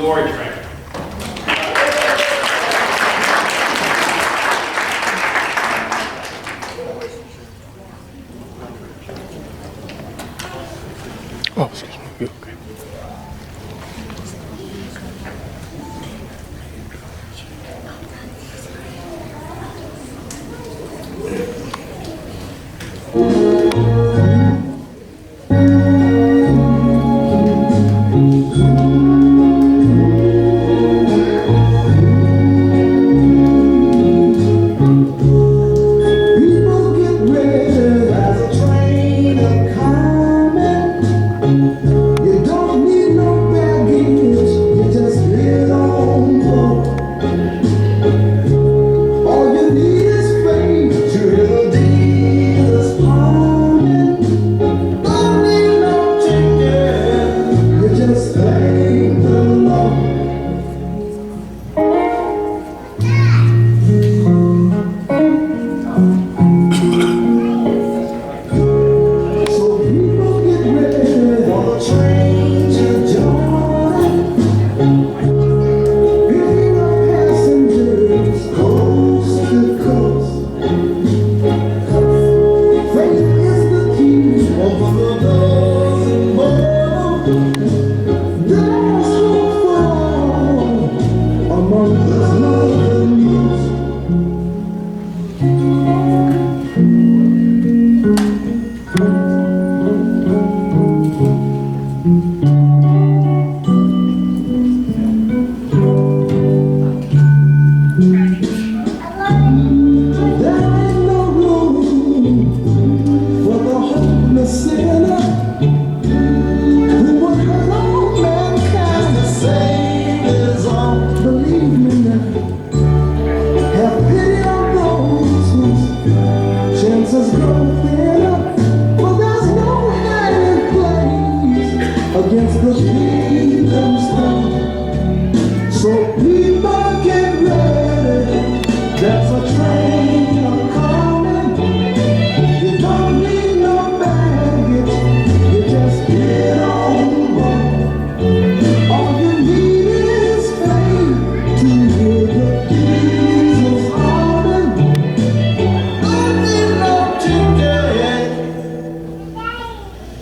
Glory Train. Oh, excuse me. You okay?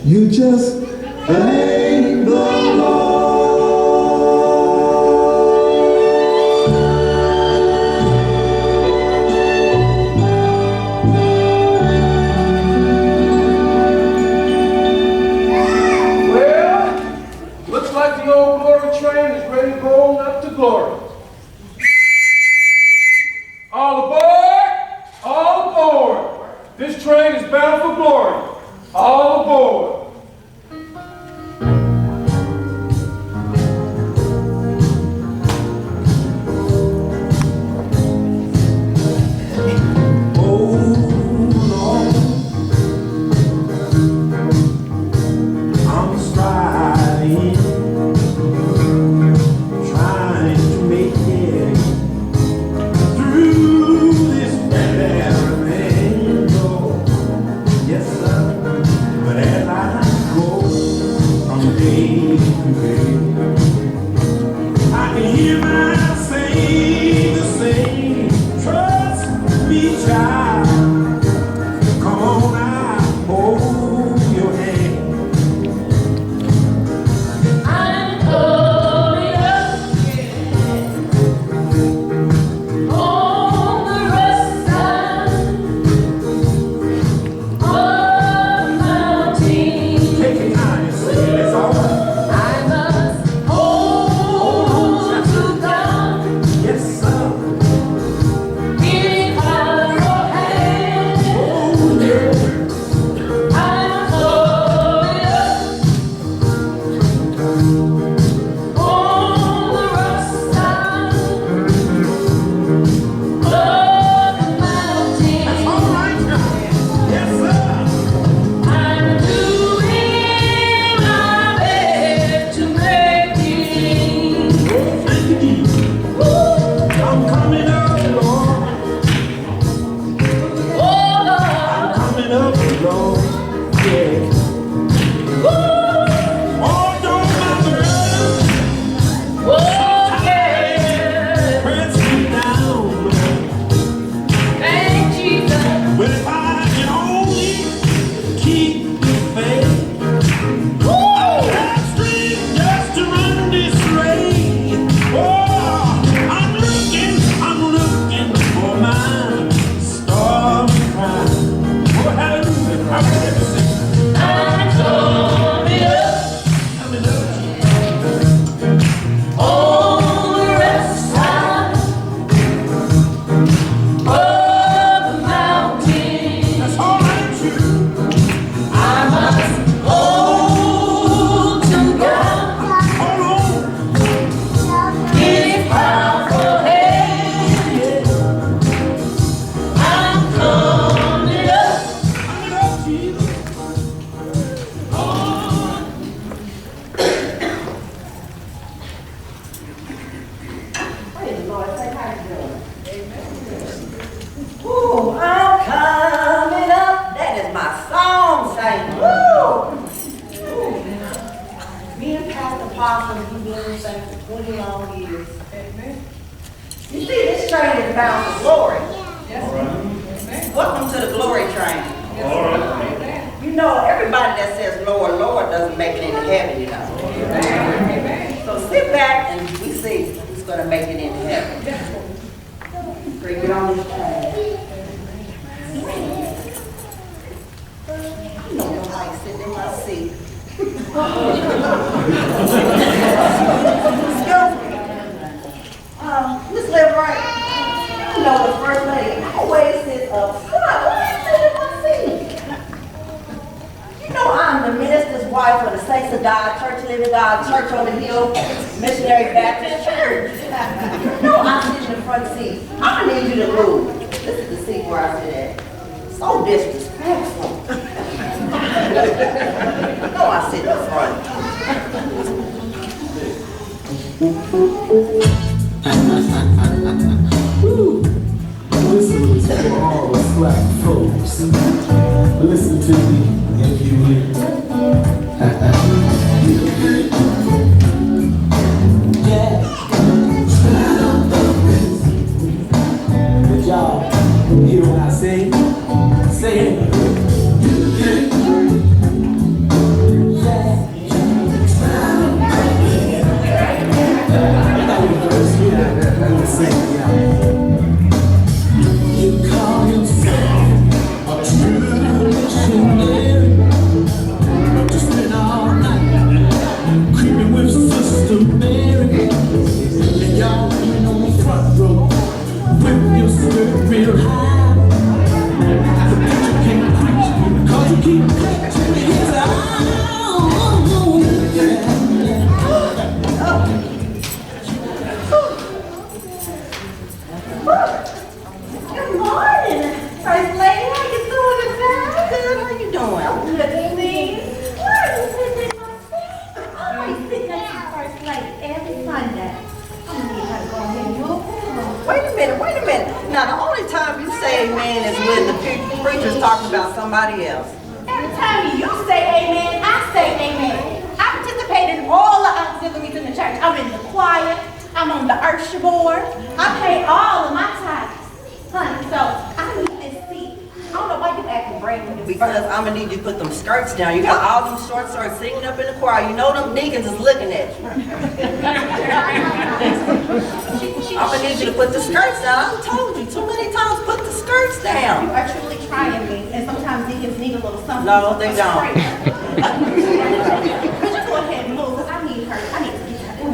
You just thank the Lord. Well, looks like the old glory train is ready to go on up to glory. All aboard! All aboard! This train is bound for glory. All aboard! Yes, sir. But as I Down. You got all them short shorts singing up in the choir. You know them deacons is looking at you. I'm gonna need you to put the skirts down. I told you too many times, put the skirts down. You are truly trying me, and sometimes deacons need a little something. No, they don't. Could you go ahead and move? Because I need her. I need to get her.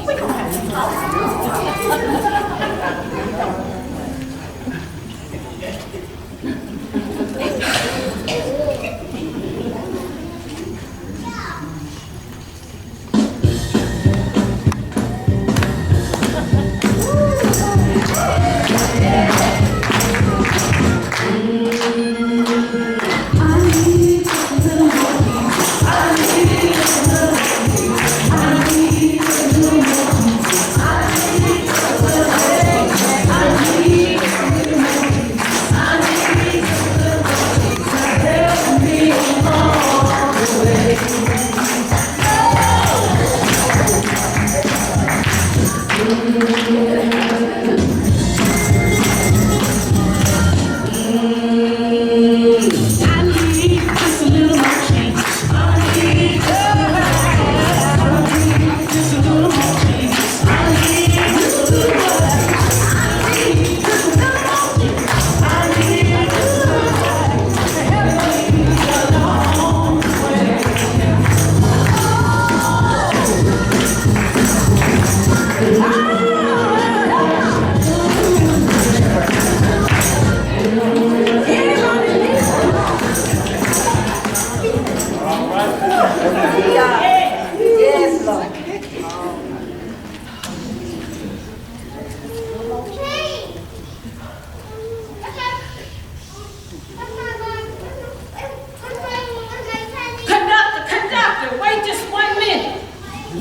We don't have to talk.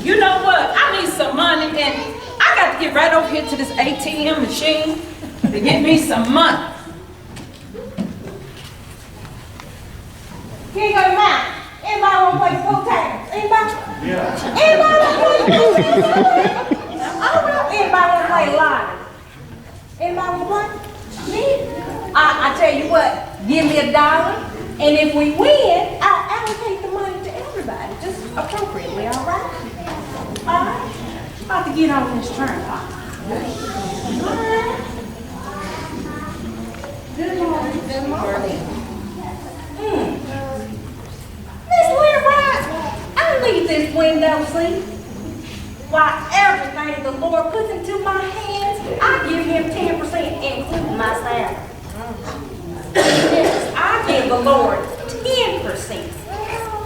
You know what? I need some money, and I got to get right over here to this ATM machine to get me some money. Here you go, your mouth. Anybody want to play pool tables? Anybody? Yeah. Anybody want to play pool tables? All right. Anybody want to play lottery? Anybody want to play? Me? I tell you what, give me $1, and if we win, I'll allocate the money to everybody, just appropriately, all right? All right? About to get on this turnpike. All right. Good morning. Good morning. Miss Leroy, I leave this window seat. Why, everything the Lord puts into my hands, I give him 10%, including my salary. Yes, I give the Lord 10%.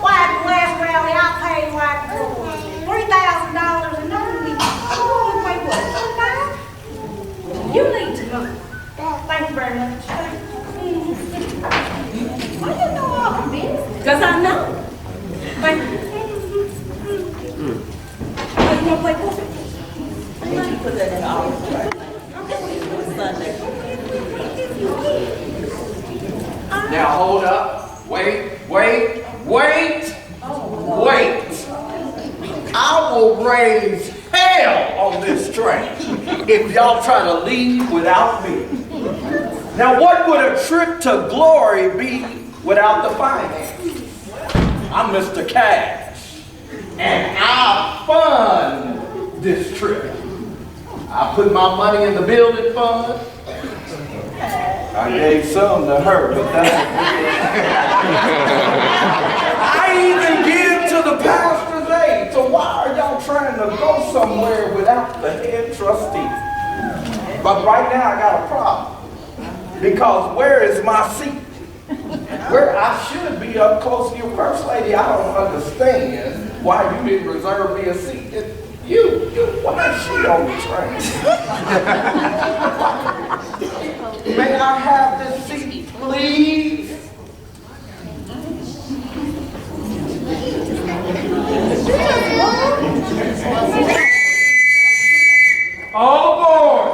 Why, at the last rally, I paid like $3,000 and only wait, what, 25? You need to know. Thank you very much. Why you know all the business? Because I know. Thank you. You want to play pool? I need you to put that in the office right Sunday. Now hold up. Wait. I will raise hell on this train if y'all try to leave without me. Now what would a trip to glory be without the finance? I'm Mr. Cash, and I fund this trip. I put my money in the building fund. I gave some to her, but that's I even give to the pastor's aide. So why are y'all trying to go somewhere without the head trustee? But right now I got a problem. Because where is my seat? Where I should be up close to your first lady. I don't understand why you didn't reserve me a seat. Why is she on the train? May I have this seat, please? All aboard!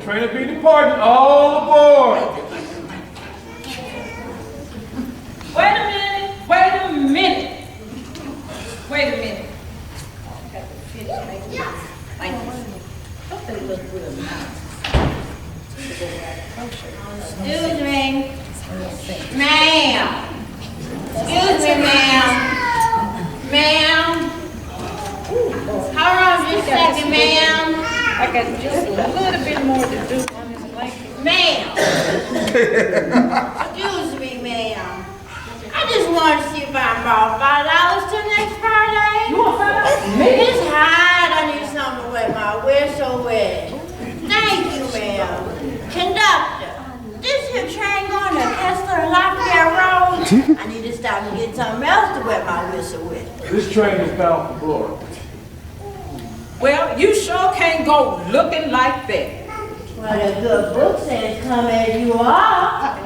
Train will be departing. All aboard! Wait a minute. Wait a minute. Thank you. Don't they look real nice? Excuse me. Ma'am. Excuse me, ma'am. Ma'am. Hold on just a second, ma'am. I got just a little bit more to do on this blanket. Ma'am. Excuse me, ma'am. I just wanted to see if I can borrow $5 till next Friday. You want $5? It's hot. I need something to wet my whistle with. Thank you, ma'am. Conductor, this here train going to Kessler and Lafayette Road. I need to stop and get something else to wet my whistle with. This train is bound for glory. Well, you sure can't go looking like that. Well, the good book says come as you are.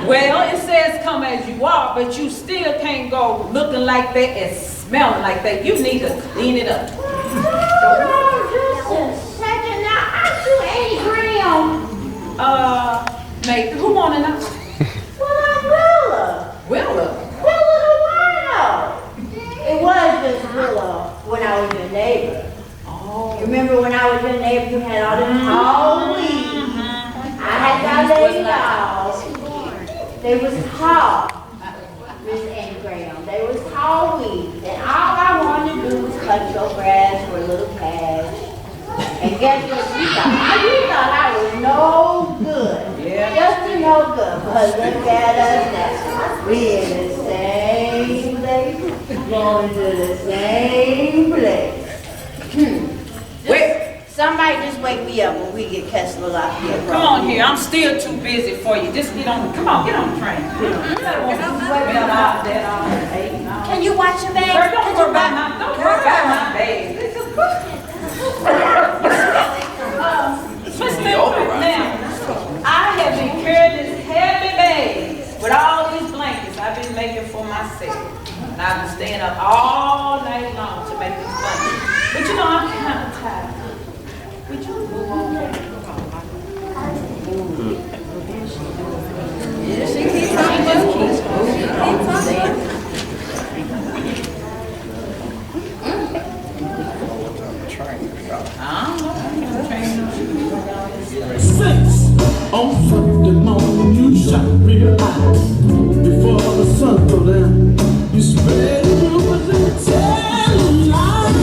Well, it says come as you are, but you still can't go looking like that and smelling like that. You need to clean it up. Hold on just a second now. I do 80 grams. Mate, who wanna know? Well, I'm Willa. Willa. Willa the Wino. It was just Willa when I was your neighbor. You remember when I was your neighbor, you had all them tall weeds. I had y'all laid off. They was tall, Miss Annie Graham. They was tall weeds. And all I wanted to do was cut your grass for a little cash. And guess what you thought? You thought I was no good. Yeah. Just to no good. But look at us now. We in the same place. Going to the same place. Wait. Somebody just wake me up when we get Kessler Lafayette Road. Come on here. I'm still too busy for you. Just get on. Come on, get on the train. Can you watch your bag? Girl, don't worry about my bag. Miss Leroy, now, I have been carrying this heavy bag with all these blankets. I've I've been making for myself. And I've been staying up all night long to make this money. But you know, I'm kind of tired. Would you move on? Yeah, she keeps talking. Keeps talking. Six on Sunday morning, you shot real high. Before the sun go down, you spread the rumors and tell lies.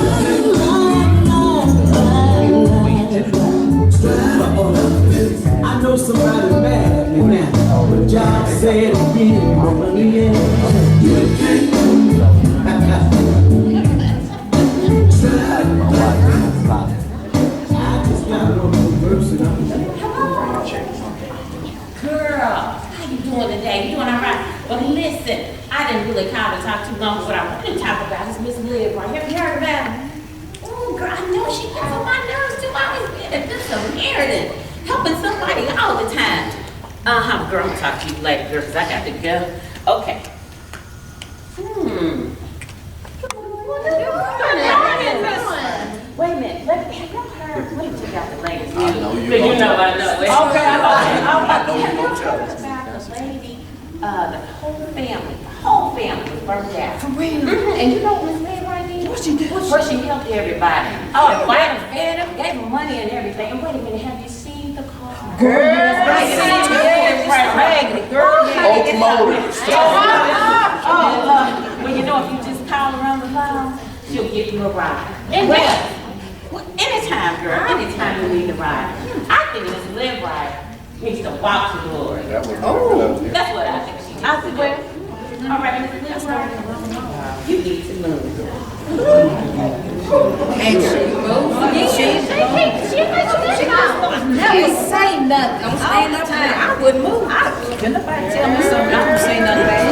I know somebody mad at me now, but y'all said again, money, yeah. You can't. Girl, how you doing today? You doing all right? But listen, I didn't really call to talk too long. What I wanted to talk about is Miss Liv right here. Have you heard about her? Oh, girl, I know she gets on my nerves too. I always been a good Samaritan, helping somebody all the time. Girl, I'm gonna talk to you later, girl, because I got to go. Okay. Wait a minute, have y'all heard? Let me check out the latest news. I know you know. Okay, I know you know. Have y'all heard about the lady, the whole family was burned out. For real? And you know what Miss Liv right did? What she did? First she helped everybody. Oh, invited them, fed them, gave them money and everything. And wait a minute, have you seen the car? Girl, well, you know, if you just call her on the phone, she'll give you a ride. And well, anytime, girl, anytime you need a ride. I think Miss Liv right needs to walk to glory. That's what I think she needs to do. All right, Miss Liv right, you need to move. And she moves. Never say nothing. Don't say nothing. I wouldn't move. Can nobody tell me something? I don't say nothing bad.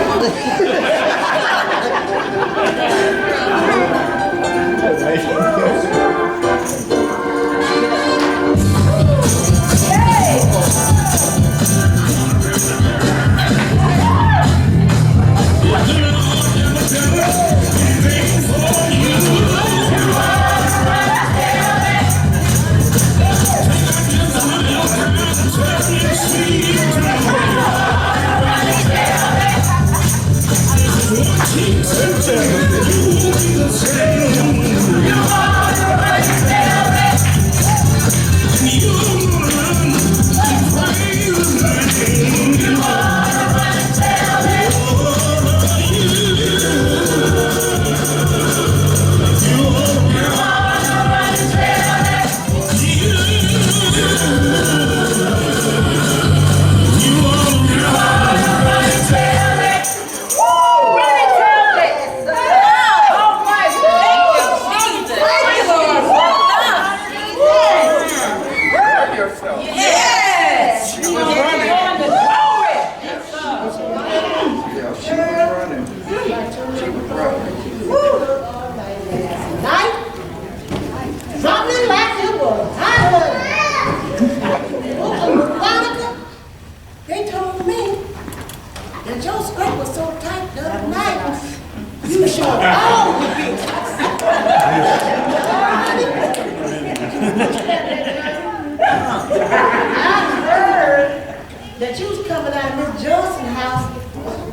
That you was coming out of Miss Johnson's house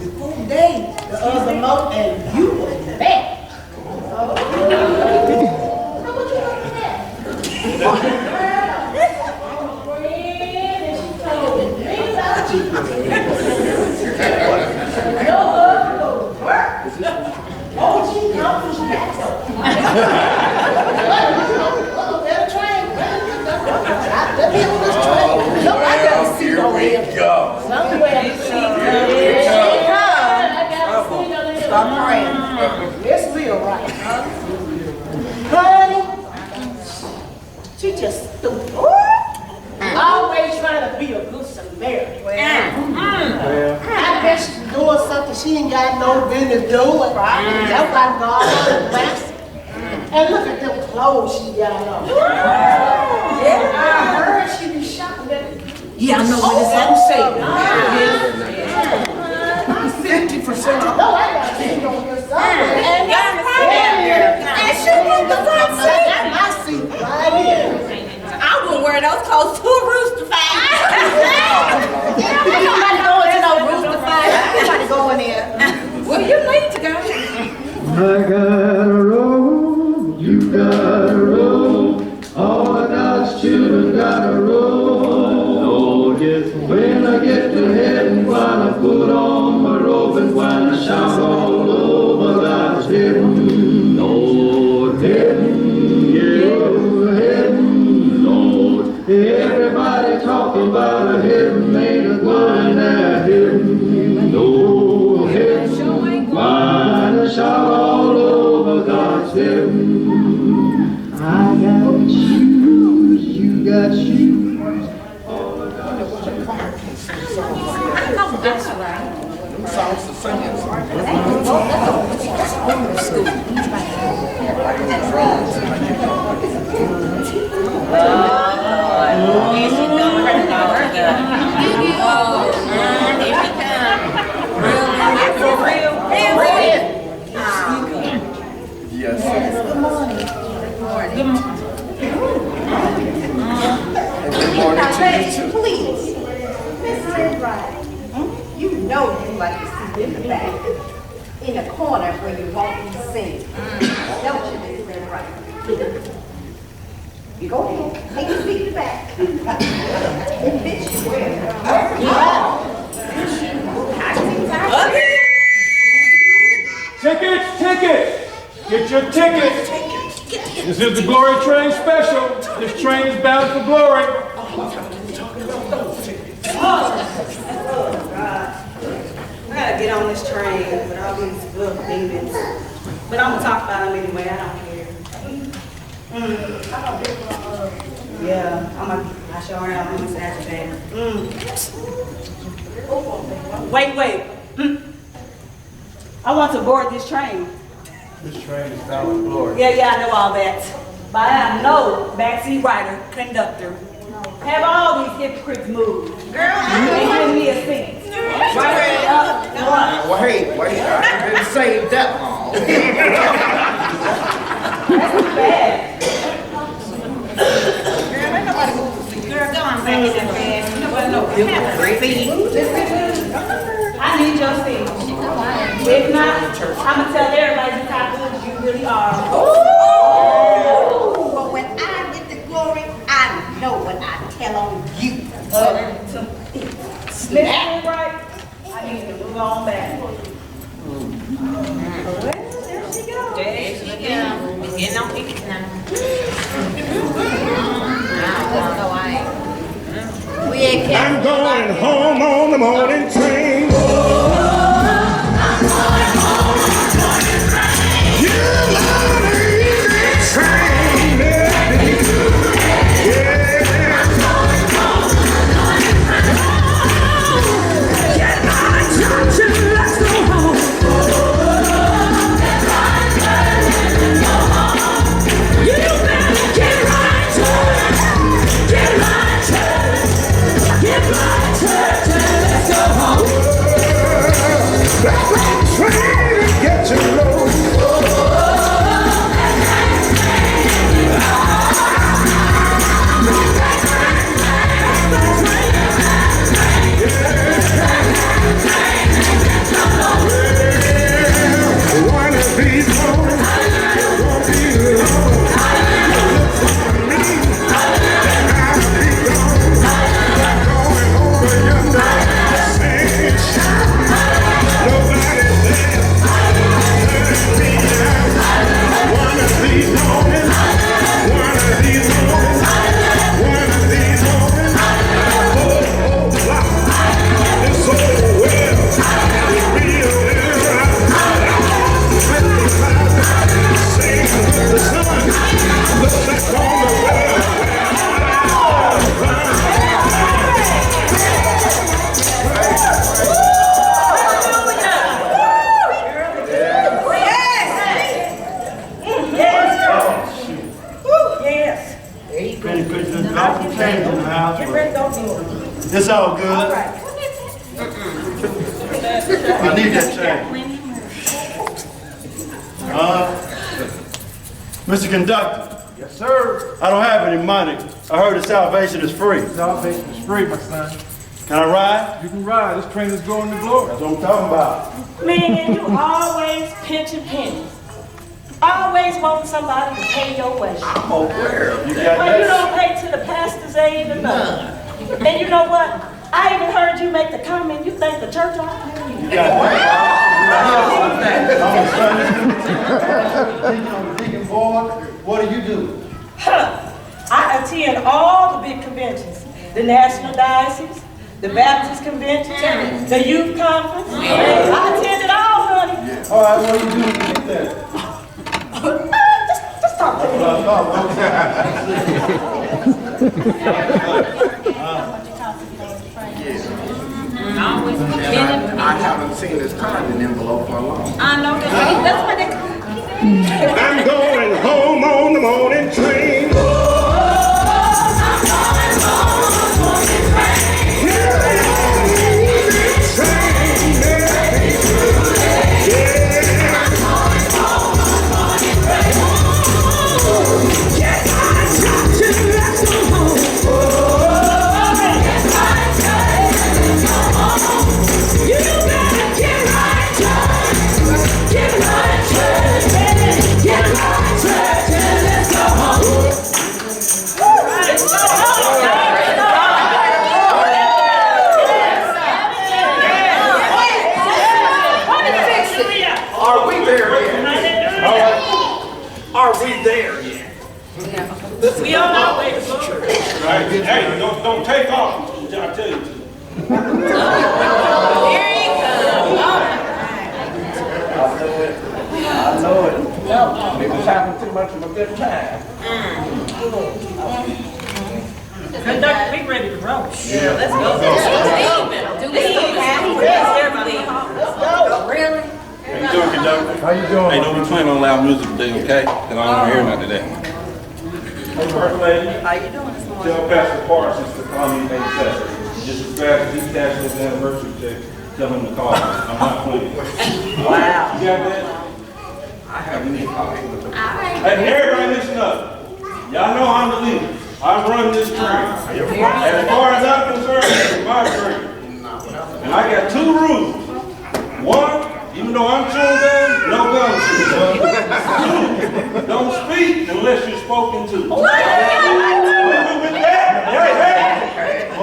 the 4 days, the other month, and you was back. How much you looking at? And she told me, things out you. Your husband goes to work. Oh, she comes and she acts up. Better train. Let me on this train. Look, I gotta see no here. Somewhere. Stop praying. It's real right. Honey, she just stupid. Always trying to be a good Samaritan. I bet she's doing something she ain't got no business doing. That's why God bless. And look at them clothes she got on. Yeah, I heard she be shopping. Yeah, I know what it's on sale. 50% off. No, I gotta see you on your side. And she moved the front seat. That's my seat right here. I wouldn't wear those clothes to a rooster fight. Ain't nobody going to no rooster fight. Everybody going there. Well, you need to go. I got a roll, you got a roll, all of God's children got a roll. Oh, yes, when I get to heaven, while I put on my robe and while I shout all over God's heaven. Lord, heaven, yeah, heaven, Lord. Everybody talking about a heaven, ain't a going there, heaven, no heaven. While I shout all over God's heaven. I got shoes, you got shoes. Songs to sing it. Here she comes. For real? Yes. Good morning to you too. Please, Mrs. Wright, you know you like to sit in the back, in the corner where you won't be seen. Don't you, Mrs. Wright? You go ahead, take your seat in the back. It fits you well. Tickets! Get your tickets! This is the Glory Train special. This train is bound for glory. I gotta get on this train with all these little demons. But I'm gonna talk about them anyway, I don't care. Yeah, I show her I'm gonna Saturday. Wait. I want to board this train. This train is bound for glory. Yeah, I know all that. But I am no backseat rider, conductor. Have all these hypocrites move. Girl, and give me a seat. Right up front. Wait, I didn't say that long. That's too bad. Girl, ain't nobody moving for you. Girl, go on back in that bed. Nobody know. I need your seat. If not, I'm gonna tell everybody just how good you really are. But when I get the glory, I know what I tell on you. Listen, right? I need to move on back. Well, there she goes. There she goes. Getting on tickets now. I'm going home on the morning train. Get right, let's go home. shame. Mr. Conductor. Yes, sir. I don't have any money. I heard that salvation is free. Salvation is free, my son. Can I ride? You can ride. This train is going to glory. That's what I'm talking about. Man, you always pinching pennies. Always wanting somebody to pay your way. I'm aware of You that. got Well, you that? don't pay to the pastor's aid or nothing. And you know what? I even heard you make the comment, you think the church ought to pay you. You got that? Deacon board, what do you do? I attend all the big conventions. The National Diocese, the Baptist Convention, the Youth Conference. I attended all, honey. All right, what do you do when you get there? Just talk to me. I haven't seen this card in envelope for a long time. I know that's why they. I'm going home on the morning train. Are we there yet? Are we there yet? We on our way to glory. Hey, don't take off. I tell you. I know it. We was having too much of a good time. Conductor, we ready to roll. Yeah, let's go. Do we have Really? How you doing, conductor? How you doing? Hey, don't be playing on loud music today, okay? Cause I don't want to hear nothing today. Hey, First Lady. How you doing this morning? Tell Pastor Parsons to call me ASAP. Just as fast as he cashes his anniversary check, tell him to call me. I'm not playing. Wow. You got that? I haven't even called him. Hey, everybody listen up. Y'all know I'm the leader. I run this train. As far as I'm concerned, it's my train. And I got two rules. One, even though I'm chewing gum, no gun shooting. Two, don't speak unless you're spoken to.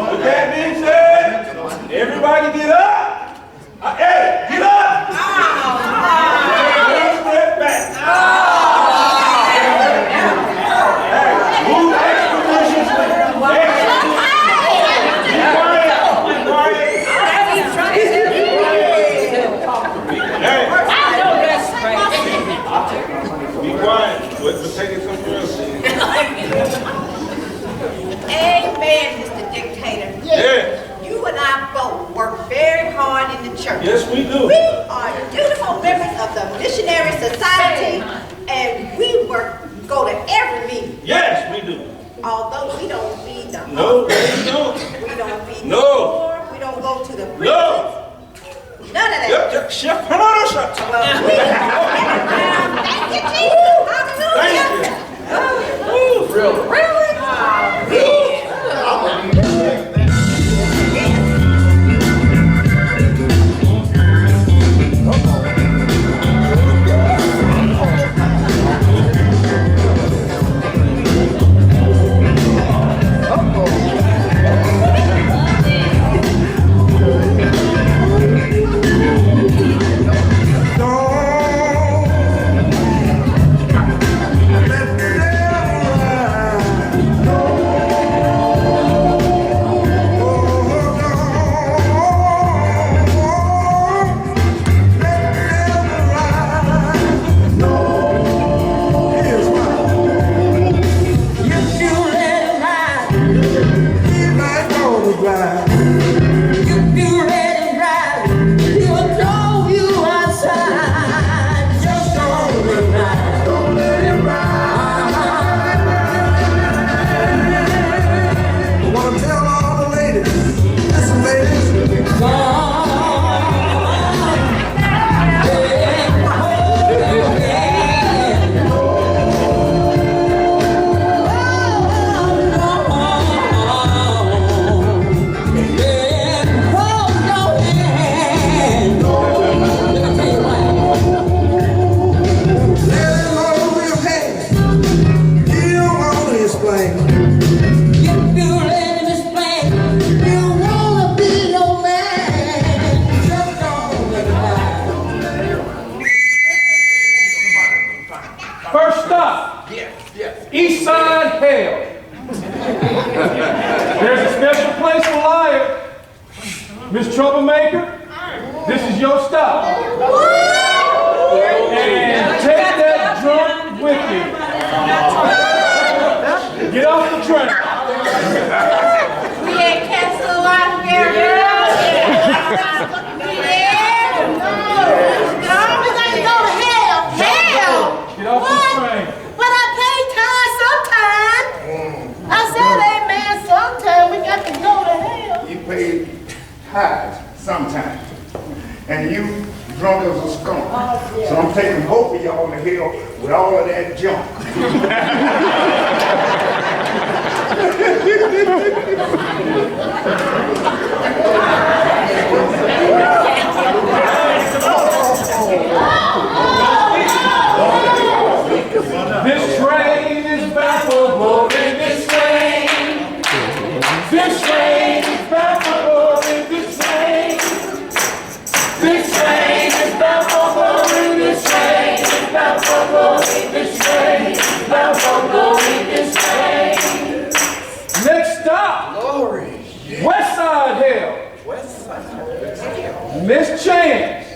With that being said, everybody get up. Hey, get up. One step back. Move expeditiously. Be quiet. We're taking somewhere else. Amen, Mr. Dictator. Yes. You and I both work very hard in the church. Yes, we do. We are dutiful members of the Missionary Society, and we go to every meeting. Yes, we do. Although we don't feed the No, hungry, we don't. we don't feed the No. poor, we don't go to the prisons. No. None of that. Yep, chef, come on, shut up. Well, we thank you, Jesus. Hallelujah. Thank Really? Really? Let the devil ride. hell. There's a special place for liars. Miss Troublemaker, this is your stop. And take that drunk with you. Get off the train. We ain't canceled a lot of girls. Yeah. I always like to go to hell. Hell? Get off the train. But I pay tithes sometime. I said, amen, sometime we got to go to hell. You pay tithes sometime. And you drunk as a skunk. So I'm taking both of y'all to hell with all of that junk. This train is bound for glory. This train. This train is bound for glory. This train. This train is bound for glory. This train is bound for glory. This train is bound for glory. This train. Next stop. Glory. West Side Hell. West Side. Miss Chance.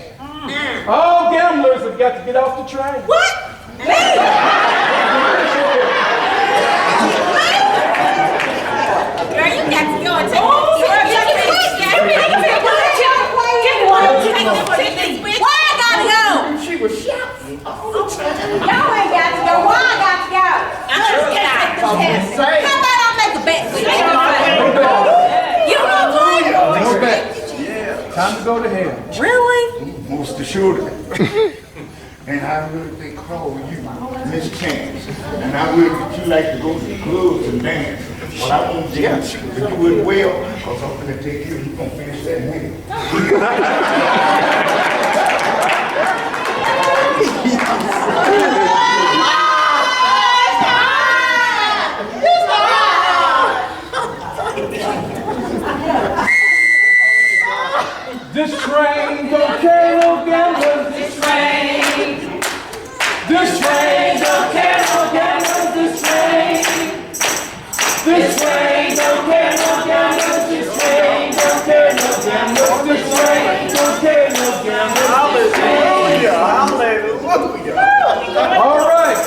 All gamblers have got to get off the train. What? Me? Girl, you got to go and take Why I gotta go? She was shouting all the time. Y'all ain't got to go. Why I got to go? How about I make a bet with you? You don't want No bet. Time to go to hell. Really? Most assuredly. And I really think call you Miss Chance. And I really would you like to go to the clubs and dance. Well, I won't dance, but you would well, because I'm going to take you, you're going to finish that meal. This train don't carry no gamblers. This train. This train don't carry no gamblers. This train. This train don't carry no gamblers. This train don't carry no gamblers. This train don't carry no gamblers. Hallelujah. Hallelujah. All right.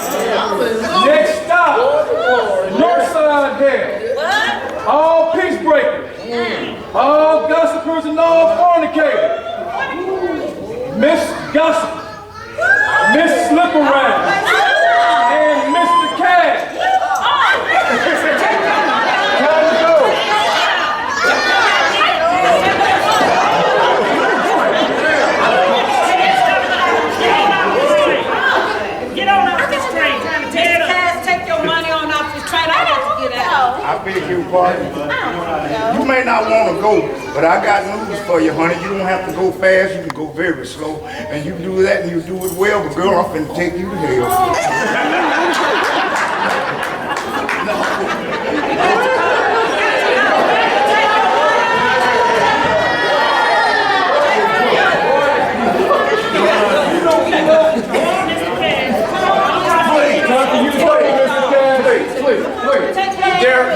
Next stop. North Side Hell. All peace breakers. All gossipers and all fornicators. Miss Gossip. Miss Slip Around. And Mr. Cash. Time to go. Get on off this train. Time to tear it up. Cass, take your money on off this train. I got to get out. I beg your pardon. You may not want to go, but I got news for you, honey. You don't have to go fast. You can go very slow. And you do that and you do it well, but girl, I'm finna take you to hell.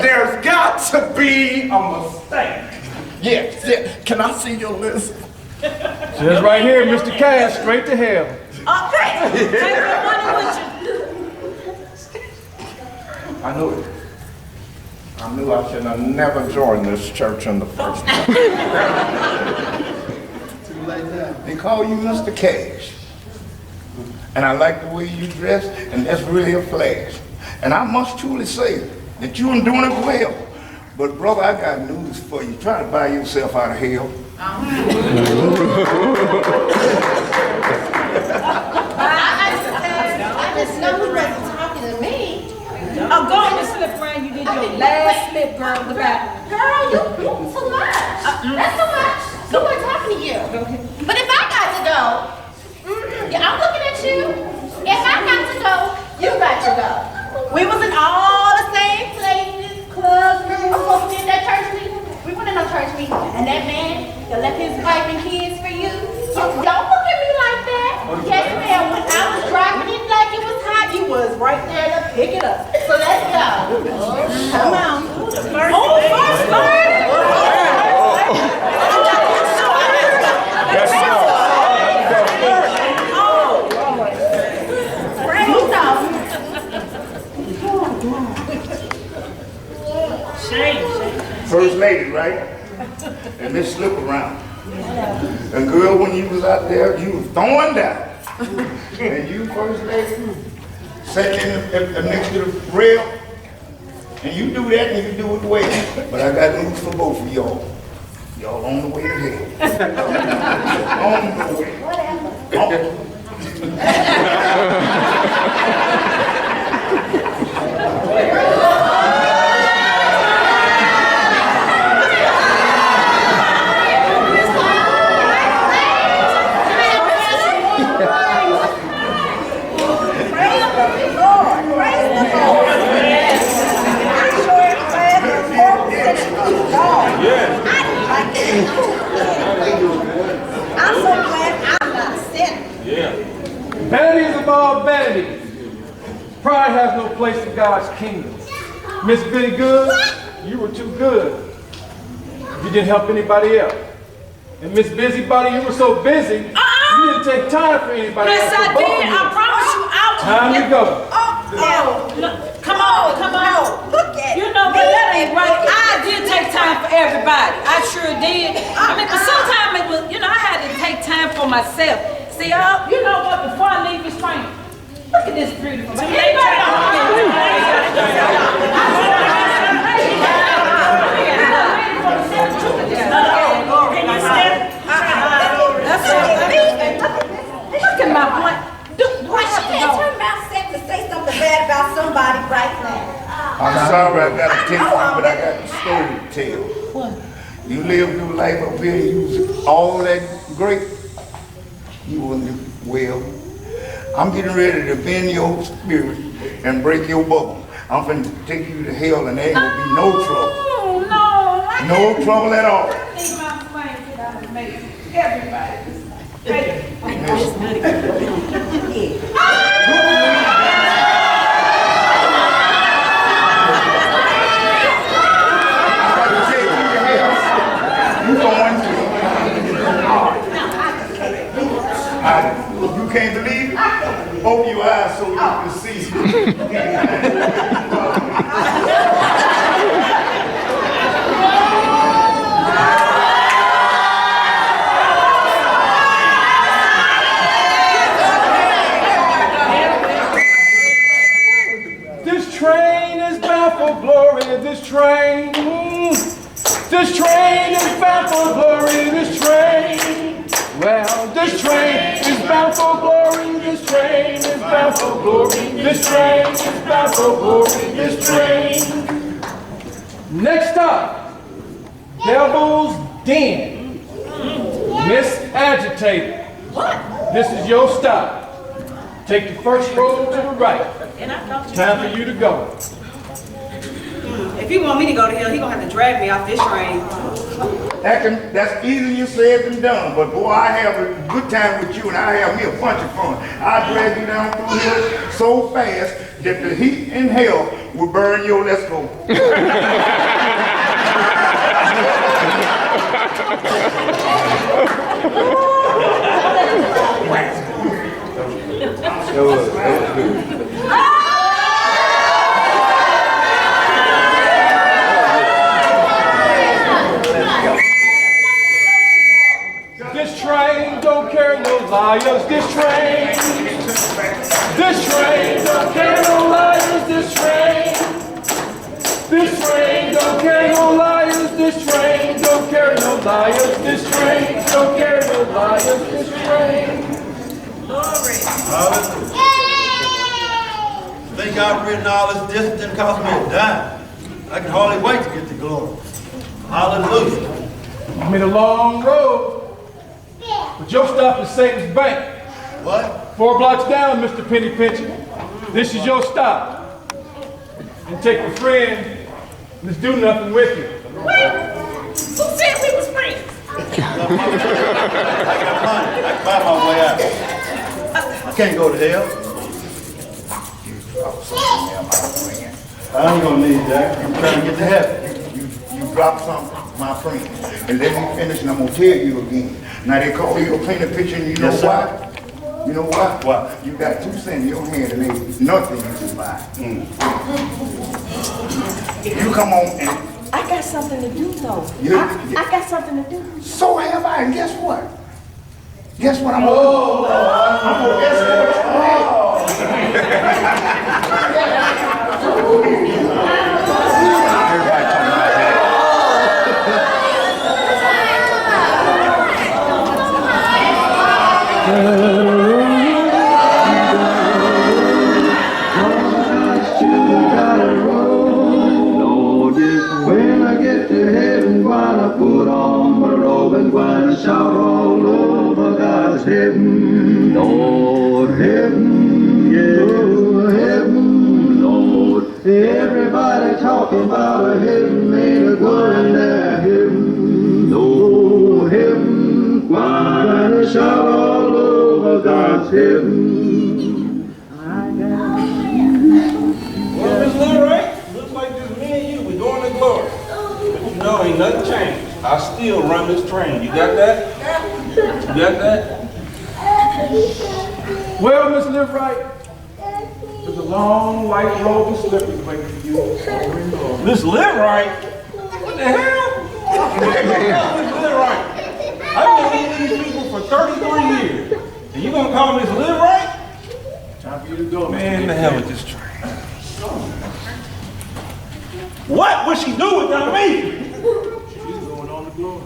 There's got to be a mistake. Yes, yeah. Can I see your list? Says right here, Mr. Cash, straight to hell. Take your money with you. I knew it. I knew I should have never joined this church in the first place. They call you Mr. Cash. And I like the way you dress, and that's really a flash. And I must truly say that you are doing it well. But brother, I got news for you. Try to buy yourself out of hell. I just know he wasn't talking to me. Oh, go on and slip around. You did your last slip, girl. Look at Girl, you too much. That's too much. Someone talking to you. But if I got to go, yeah, I'm looking at you. If I got to go, you got to go. We was in all the same places, clubs. Remember we were supposed to be in that church meeting? We went in a church meeting, and that man that left his wife and kids for you. Don't look at me like that. Yes, ma'am. When I was driving it like it was hot, you was right there to pick it up. So let's go. Come on. First lady. Yes, sir. First lady, right? And this slip around. And girl, when you was out there, you was throwing down. And you, first lady, sitting next to the rail. And you do that and you do it well. But I got news for both of y'all. Y'all on the way to hell. On the way. I'm so glad I'm not sick. Vanities of all vanities. Pride has no place in God's kingdom. Miss Bitty Good, you were too good. You didn't help anybody else. And Miss Busybody, you were so busy, you didn't take time for anybody else. Yes, I did. I promise you. Time to go. Come on. Look at You know, but that ain't right. I did take time for everybody. I sure did. I mean, but sometimes it was, I had to take time for myself. See, you know what? Before I leave this frame, look at this beautiful. Look at my blunt. Why she can't turn around to say something bad about somebody right now? I'm sorry I got to tell you, but I got the story to tell. What? You lived your life up here, you was all that great. You wasn't well. I'm getting ready to bend your spirit and break your bubble. I'm finna take you to hell and there ain't gonna be no trouble. No trouble at all. Everybody. You can't believe it? Open your eyes so you can see. This train is bound for glory. This train is bound for glory. This train. Well, this train is bound for glory. This train is bound for glory. This train is bound for glory. This train. Next stop, Devil's Den. Miss Agitator. What? This is your stop. Take the first road to the right. Time for you to go. If he want me to go to hell, he gonna have to drag me off this train. That's easier said than done, but boy, I have a good time with you and I have me a bunch of fun. I drag you down through here so fast that the heat in hell will burn your let's go. That was good. This train don't carry no liars. This train don't carry no liars. This train don't carry no liars. This train don't carry no liars. This train don't carry no liars. This train. Think I've ridden all this distance and cost me a dime. I can hardly wait to get to glory. Hallelujah. I made a long road, but your stop is Satan's Bank. What? 4 blocks down, Mr. Penny Pincher. This is your stop. And take your friend, let's do nothing with you. Who said we was friends? I got money. I can buy my way out. I can't go to hell. something there, my friend. I ain't gonna need that. I'm trying to get to heaven. You dropped something, my friend. And let me finish and I'm gonna tell you again. Now they call you a painted picture and you know Yes, sir. why? You know why? Why? You got 2 cents in your hand and ain't nothing you can buy. You come on and I got something to do though. You- I got something to do. so have I, and guess what? Guess what I'm gonna do? I'm gonna escort you home. Everybody talking about that. When I get to heaven, gonna put on my robe and gonna shout all over God's heaven. Lord, heaven, yeah, heaven, Lord. Everybody talking about a heaven, ain't a going there, heaven. No, heaven, gonna shout all over God's heaven. Well, Miss Leroy, looks like just me and you, we're going to glory. But you know, ain't nothing changed. I still run this train. You got that? You got that? Well, Miss Live Right, there's a long white robe of slippers waiting for you over in glory. Miss Leroy? What the hell? Miss Leroy. I've been leading these people for 33 years. And you gonna call Miss Leroy? Time for you to go. Man, the hell with this train. What would she do without me? She's going on to glory.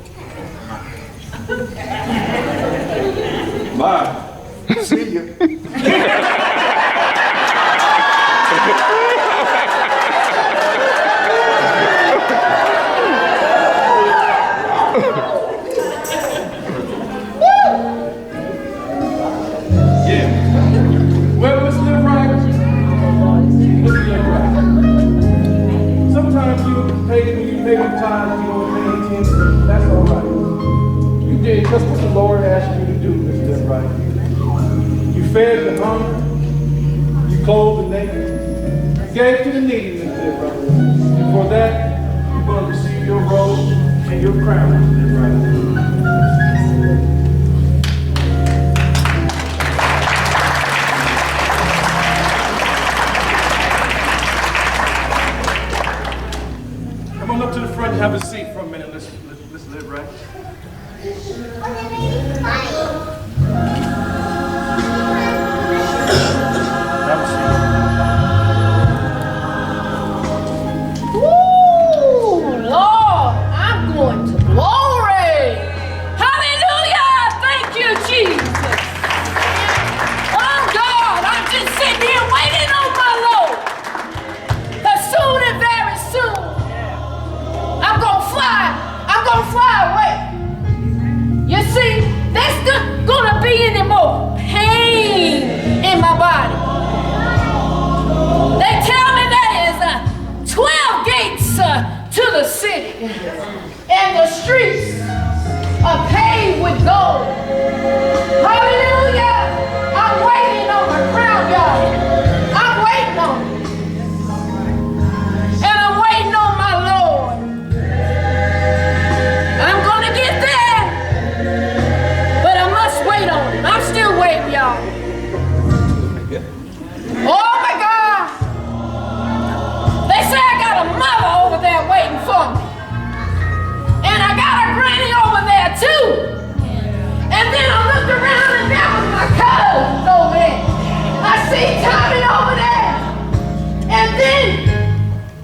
Bye. See you. Well, Miss Live Right, sometimes you pay your time, you don't pay attention. That's all right. You did just what the Lord asked you to do, Miss Live Right. You fed the hungry, you clothed the naked, you gave to the needy, Miss Live Right. And for that, you're going to receive your robe and your crown, Miss Live Right. Come on up to the front and have a seat for a minute. Let's live right. Have a seat. Woo, Lord, I'm going to glory. Hallelujah. Thank you, Jesus. Oh, God, I'm just sitting here waiting on my Lord. Because soon and very soon, I'm going to fly away. You see, there's not going to be any more pain in my body. They tell me there is 12 gates to the city, and the streets are paved with gold. Hallelujah! I'm waiting on my crown, y'all. I'm waiting on it. And I'm waiting on my Lord. I'm gonna get there, but I must wait on him. I'm still waiting, y'all. Oh my God! They say I got a mother over there waiting for me. And I got a granny over there too. And then I looked around and there was my cousins over there. I see Tommy over there. And then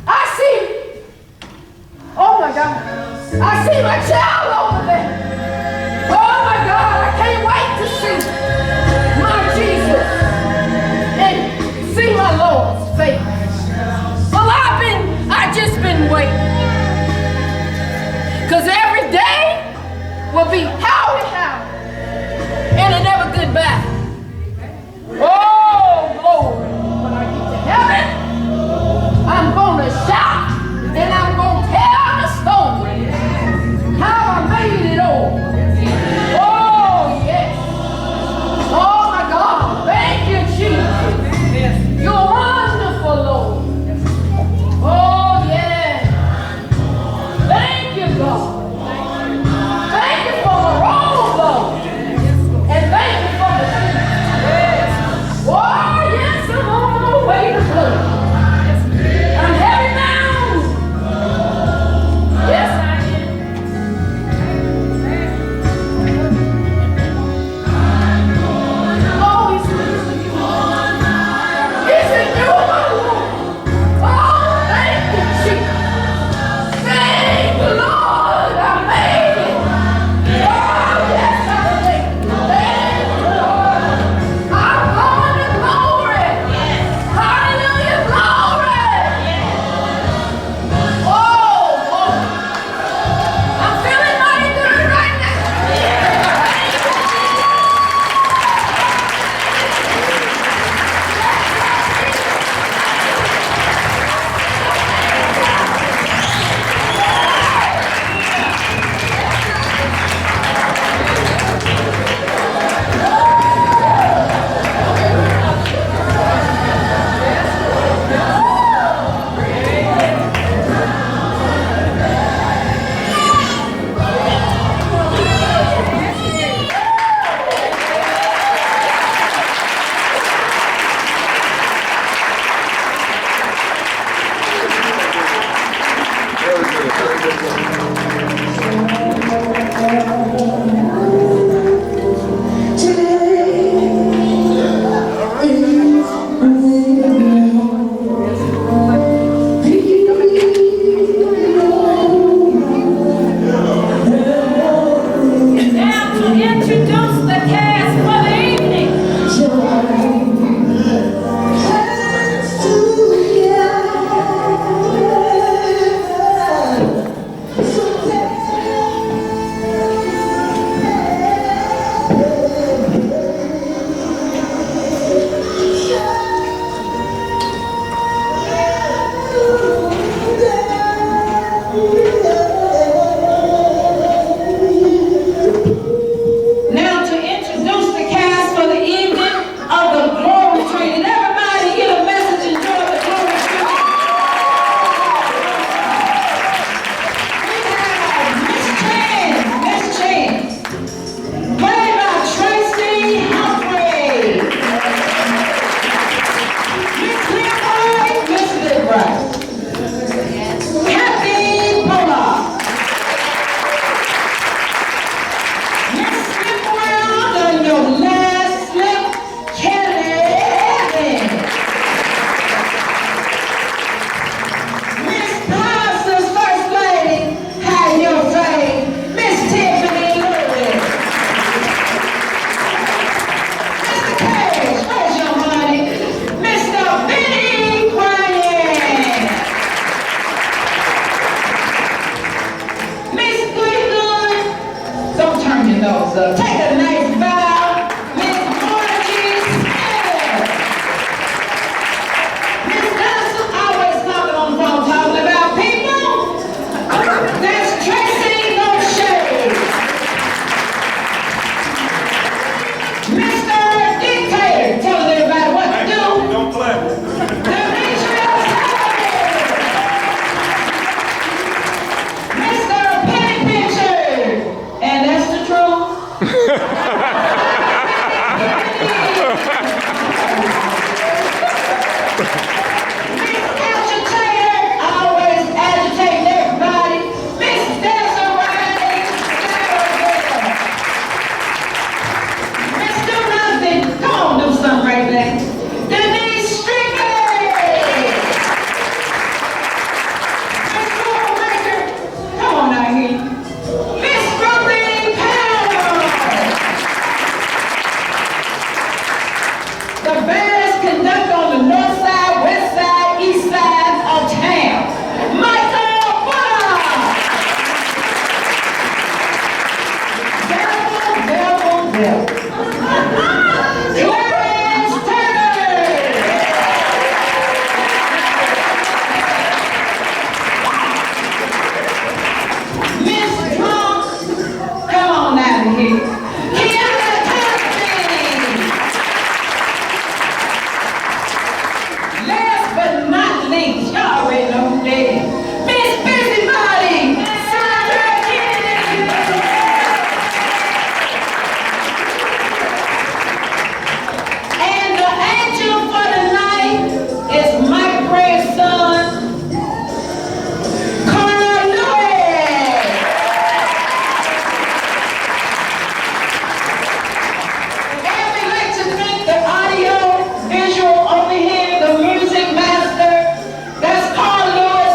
I see, oh my God, I see my child over there. Oh my God, I can't wait to see my Jesus and see my Lord's face. Well, I just been waiting. Because every day will be howdy. the best conductor on the north side, west side, east side of town. Michael Butler! Devil. Clarence Turner! Miss Trump, come on out of here. Kiana Thompson! Last but not least, y'all already know who that is. Miss Busybody! Sandra Kennedy! And the angel for the night is my grandson, Carl Lewis. And we'd like to thank the audio, visual over here, the music master, that's Carl Lewis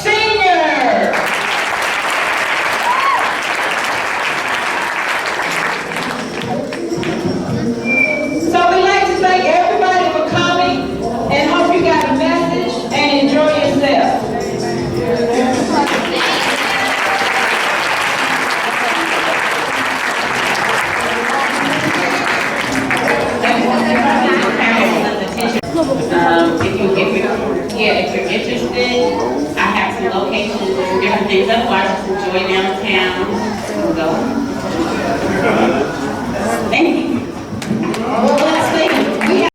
Sr. So we'd like to thank everybody for coming and hope you got a message and enjoy yourself. If you're interested, I have some locations and different things. Otherwise, just enjoy downtown. We'll go. Thank you.